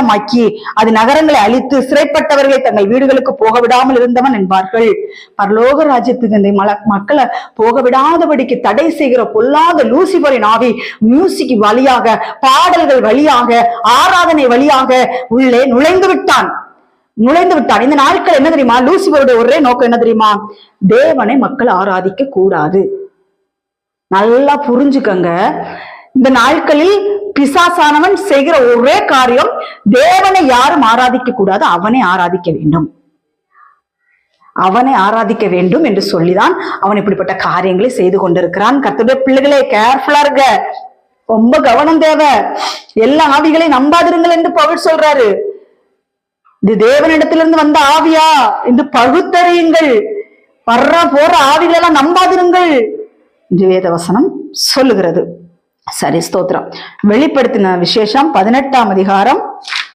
நஷ்டமாக்கி அது நகரங்களை அழித்து சிறைப்பட்டவர்களை தங்கள் வீடுகளுக்கு போக விடாமல் இருந்தவன் என்பார்கள். பரலோக ராஜ்யத்துக்கு இந்த மக்களை போக விடாதபடிக்கு தடை செய்கிற பொல்லாத லூசிபரின் ஆவி மியூசிக் வழியாக, பாடல்கள் வழியாக, ஆராதனை வழியாக உள்ளே நுழைந்து விட்டான். இந்த நாட்கள் என்ன தெரியுமா? லூசிபருடைய ஒரே நோக்கம் என்ன தெரியுமா? தேவனை மக்கள் ஆராதிக்க கூடாது. நல்லா புரிஞ்சுக்கங்க. இந்த நாட்களில் பிசாசானவன் செய்கிற ஒரே காரியம், தேவனை யாரும் ஆராதிக்க கூடாது, அவனை ஆராதிக்க வேண்டும், அவனை ஆராதிக்க வேண்டும் என்று சொல்லிதான் அவன் இப்படிப்பட்ட காரியங்களை செய்து கொண்டிருக்கிறான். கர்த்தருடைய பிள்ளைகளே, கேர்ஃபுல்லா இருக்க, ரொம்ப கவனம் தேவை. எல்லா ஆவிகளையும் நம்பாதிருங்கள் என்று பவுல் சொல்றாரு. இது தேவனிடத்திலிருந்து வந்த ஆவியா என்று பகுத்தறியுங்கள். வர்ற போற ஆவிகளெல்லாம் நம்பாதிருங்கள் என்று வேதவசனம் சொல்லுகிறது. சரி, ஸ்தோத்திரம். வெளிப்படுத்தின விசேஷம் 18ஆம் அதிகாரம்